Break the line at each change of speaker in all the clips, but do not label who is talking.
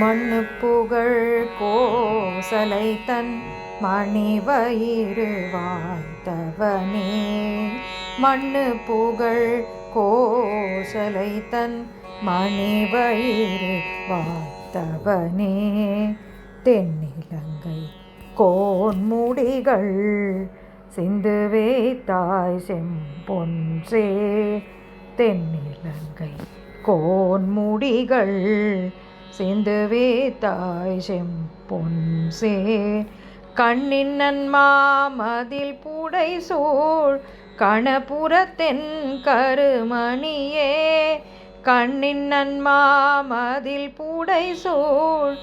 மண்ணு புகழ் கோசலை தன் மணிவயிறு வாய்த்தவனே. மண்ணு புகழ் கோசலை தன் மணிவயிறு வாய்த்தவனே. தென்னிலங்கை கோன்முடிகள் சிந்து வைத்தாய் செம்பொன்றே. தென்னிலங்கை கோன்முடிகள் சிந்து வைத்தாய் செம்பொன்சே. கண்ணின் நன்மாமதில் புடை சூழ் கணபுரத்தென் கருமணியே. கண்ணின் நன்மாமதில் புடை சூழ்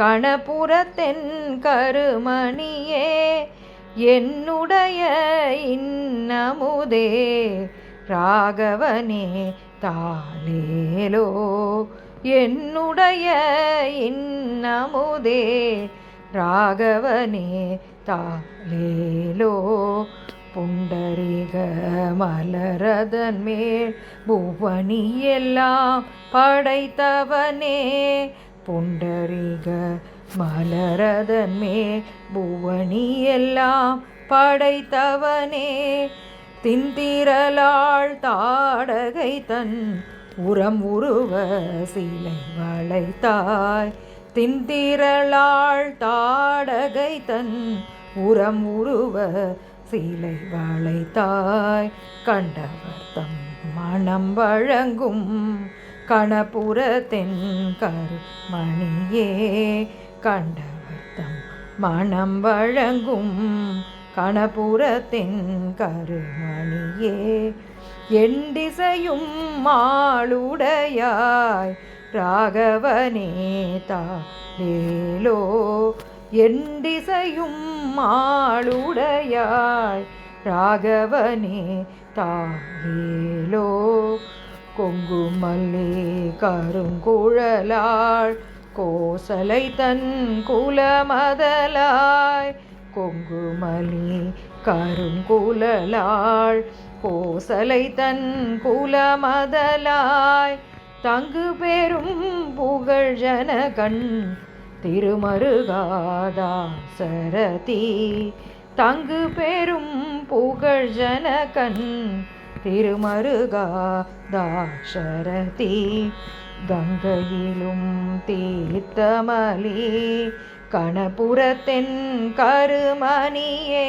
கணபுரத்தென் கருமணியே. என்னுடைய இன்னமுதே ராகவனே தாலேலோ. என்னுடைய இன்னமுதே ராகவனே தாலேலோ. புண்டரீக மலரதன் மேல் புவனி எல்லாம் படைத்தவனே. புண்டரீக மலரதன் மேல் புவனி எல்லாம் படைத்தவனே. திந்திரலாள் தாடகை தன் உரம் உருவ சிலை வளைத்தாய். திந்திரலாள் தாடகை தன் உரம் உருவ சிலை வளைத்தாய். கண்டவர் தம் மனம் வழங்கும் கணபுரத்தென் கருமணியே. கண்டவர் தம் மனம் வழங்கும் கணபுரத்தின் கருமணியே. என் திசையும் மாளுடையாய் ராகவனே தாலேலோ. என் திசையும் மாளுடையாய் ராகவனே தாலேலோ. கொங்குமல்லி கருங்குழலாள் கோசலை தன் குலமதலாய். கொங்குமலி கருங்குழலாள் கோசலை தன் குலமதலாய். தங்கு பெரும் புகழ் ஜனகன் திருமருகாதாசரதி. தங்கு பெரும் புகழ் ஜனகன் திருமருகாதாசரதி. கங்கையிலும் தீர்த்தமலி கணபுரத்தென் கருமணியே.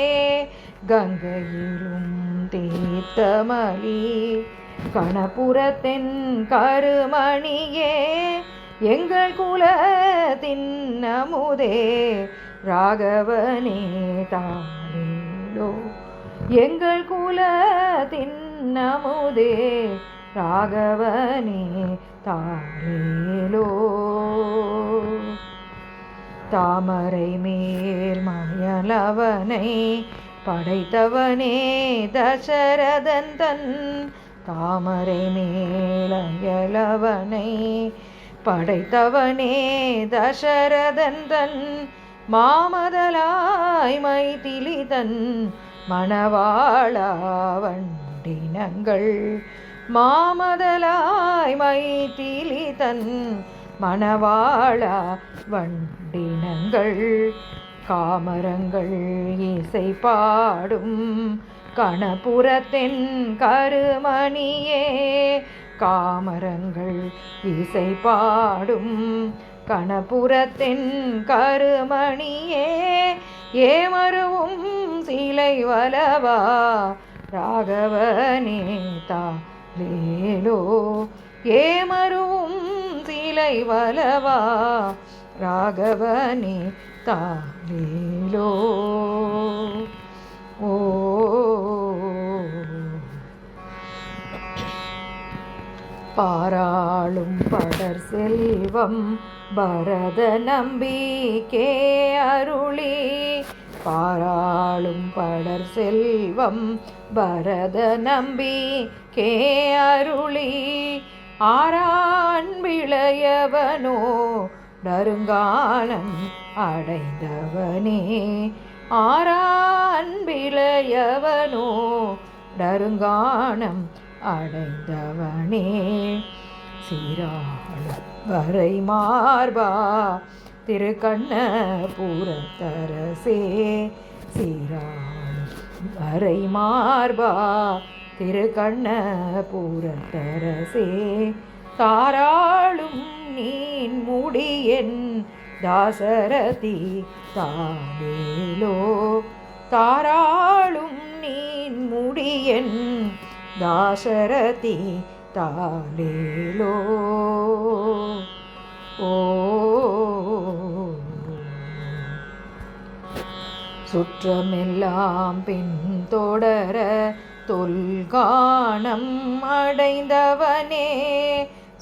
கங்கையிலும் தீர்த்தமலி கணபுரத்தென் கருமணியே. எங்கள் குலத்தின் அமுதே ராகவனே தாலேலோ. எங்கள் குலத்தின் அமுதே ராகவனே தாலேலோ. தாமரை மேல் மயலவனை படைத்தவனே தசரதன் தன். தாமரை மேலயலவனை படைத்தவனே தசரதன் தன். மாமதலாய் மைதிலி தன் மணவாளா வண்டினங்கள். மாமதலாய் மைதிலி தன் மணவாளா வண்டினங்கள். காமரங்கள் இசை பாடும் கணபுரத்தென் கருமணியே. காமரங்கள் இசை பாடும் கணபுரத்தென் கருமணியே. ஏமருவும் சிலை வலவா ராகவனே தாலேலோ. ஏமருவும் சிலை வலவா ராகவனே தாலேலோ. ஓ பாராளும் படர் செல்வம் பரத நம்பிக்கே அருளி. பாராளும் படர் செல்வம் பரத நம்பிக்கே அருளி. ஆரான் விளையவனோ நறுங்கானம் அடைந்தவனே. ஆரான் விளையவனோ நறுங்கானம் அடைந்தவனே. சீராள வரை மார்பா திருக்கண்ணபுரத்தரசே சீராள வரை மார்பா திருக்கண்ணபுரத்தரசே தாராளும் நீன் முடியென் தாசரதி தாலேலோ தாராளும் நீன் முடியென் தாசரதி தாலேலோ ஓ சுற்றமெல்லாம் பின்தொடர தொல்கானம் அடைந்தவனே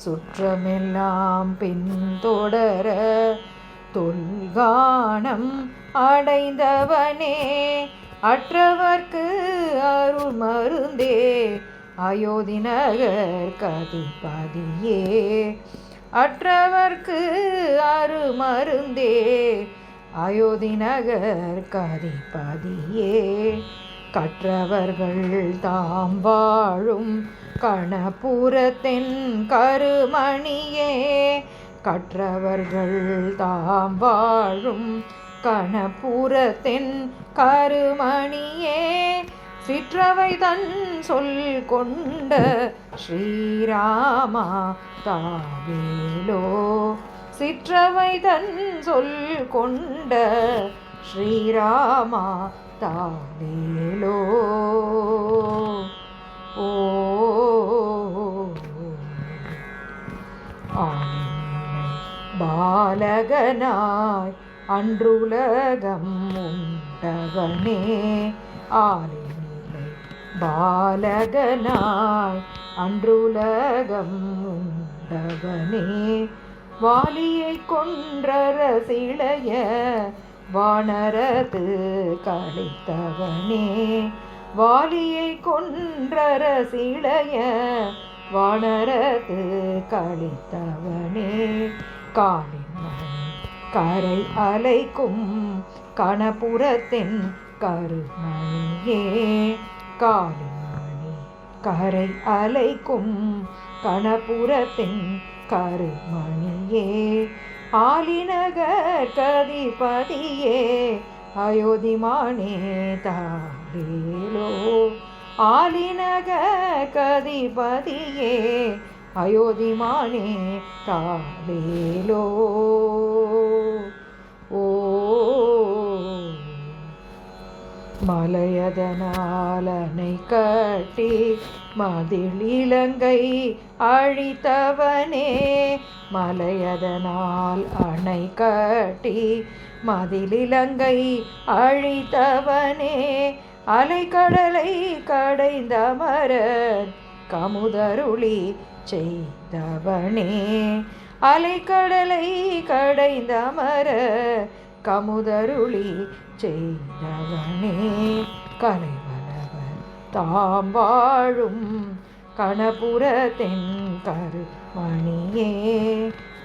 சுற்றமெல்லாம் பின்தொடர தொல்கானம் அடைந்தவனே அற்றவர்க்கு அருள் மருந்தே அயோத்தி நகர் கதிபதியே அற்றவர்க்கு அருள் மருந்தே அயோத்தி நகர் கதிபதியே கற்றவர்கள் தாம் வாழும் கணபுரத்தின் கருமணியே கற்றவர்கள் தாம் வாழும் கணபுரத்தின் கருமணியே சிற்றவை தன் சொல் கொண்ட ஸ்ரீராமா தாவேலோ சிற்றவை தன் சொல் கொண்ட ஸ்ரீராமா தாவேலோ ஓ பாலகனாய் அன்றுலகம் உண்டவனே ஆலினிலை பாலகனாய் அன்றுலகம் உண்டவனே வாலியை கொன்றரசிளைய வானரது கழித்தவனே வாலியை கொன்றரசிளைய வானரது கழித்தவனே காலின் மணி கரை அலைக்கும் கணபுரத்தின் கருமணியே காலின் மணி கரை அலைக்கும் கணபுரத்தின் கருமணியே ஆலிநகர் கதிபதியே அயோத்தி மானே தாலேலோ ஆலிநகர் கதிபதியே அயோத்தி மானே தாலேலோ ஓ மலையதனாலனை கட்டி மதிலிலங்கை அழித்தவனே மலையதனால் அணை கட்டி மதிலிலங்கை அழித்தவனே அலைக்கடலை கடைந்தமரர் கமுதருளி செய்தவனே அலைக்கடலை கடைந்தமரர் கமுதருளி செய்தவனே கலைவலவர் தாம் வாழும் கணபுரத்தின் கருமணியே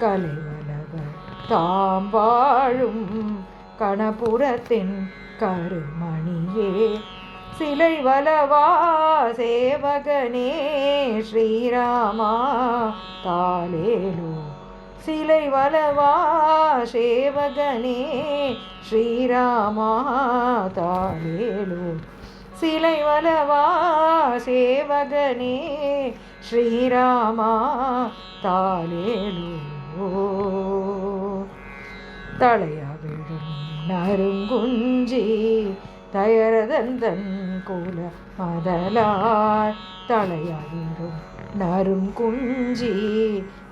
கலைவலவர் தாம் வாழும் கணபுரத்தின் கருமணியே சிலை வலவா சேவகனே ஸ்ரீராமா தாலேலோ சிலை வலவா சேவகனே ஸ்ரீராமா தாலேலோ சிலை வலவா சேவகனே ஸ்ரீராமா தாலேலோ தளையவிழும் நறுங்குஞ்சி தயரதந்தன் குல மதலாய் தளையவிழும் நறுங்குஞ்சி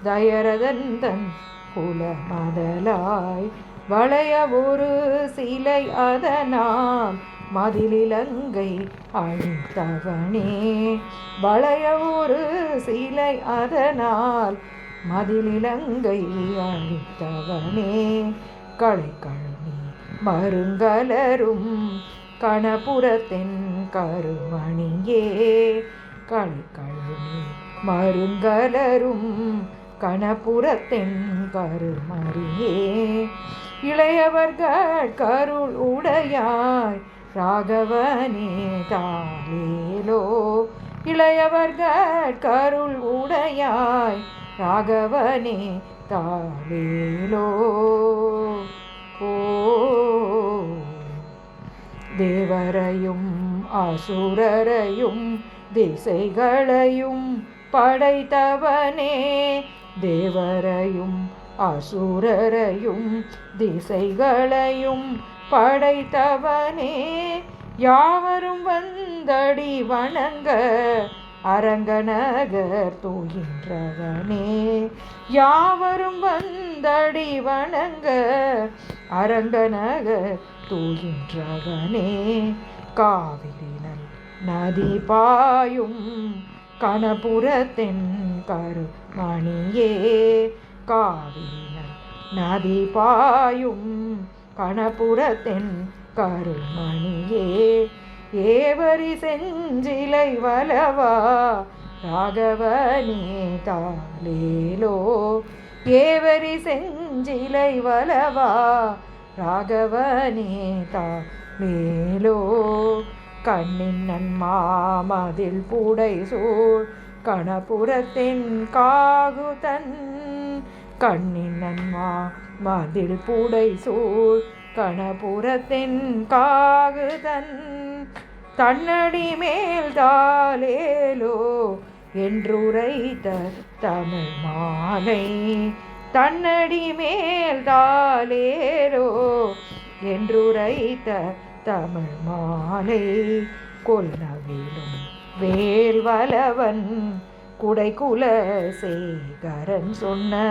தயரதந்தன் குல மதலாய் வளைய ஒரு சிலை அதனால் மதிலிலங்கை அழித்தவனே வளைய ஒரு சிலை அதனால் மதிலிலங்கை அழித்தவனே களைக்கழனி மருங்கலரும் கணபுரத்தின் கருமணியே களைக்கழனி மருங்கலரும் கணபுரத்தின் கருமணியே இளையவர்கள் கருள் உடையாய் ராகவனே தாலேலோ இளையவர்கள் கருள் உடையாய் ராகவனே தாலேலோ. ஓ தேவரையும் அசுரரையும் திசைகளையும் படைத்தவனே, தேவரையும் அசுரரையும் திசைகளையும் படைத்தவனே, யாவரும் வந்தடி வணங்க அரங்கநகர் தூகின்றவனே, யாவரும் வந்தடி வணங்க அரங்கநகர் தூகின்றவனே, காவிரினல் நதி பாயும் கணபுரத்தின் கருமணியே, காவிரினல் நதி பாயும் கணபுரத்தின் கருமணியே, ஏவரி செஞ்சிலை வலவா ராகவனே தாலேலோ. ஏவரி செஞ்சிலை வலவா ராகவனே தாலேலோ. கண்ணின் நன்மாமதில் பூடை சூழ் கணபுரத்தின் காகுதன், கண்ணின் நன்மாமதில் பூடை சூழ் கணபுரத்தின் காகுதன், தன்னடி மேல் தாலேலோ என்றுரைத்த தமிழ் மாலை, தன்னடி மேல் தாலேலோ என்றுரைத்த தமிழ் மாலை, கொல்லவிலும் வேல்வலவன் குடைக்குல சேகரன் சொன்ன,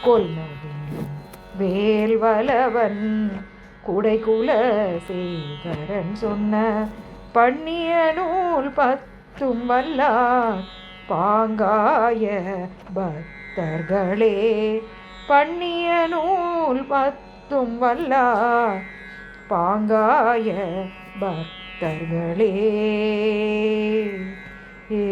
கொல்லவிலும் வேல்வலவன் குடைக்குல சேகரன் சொன்ன, பண்ணிய நூல் பத்தும் வல்லார் பாங்காய பக்தர்களே, பண்ணிய நூல் பத்தும் வல்லார் பாங்காய பக்தர்களே. ஏ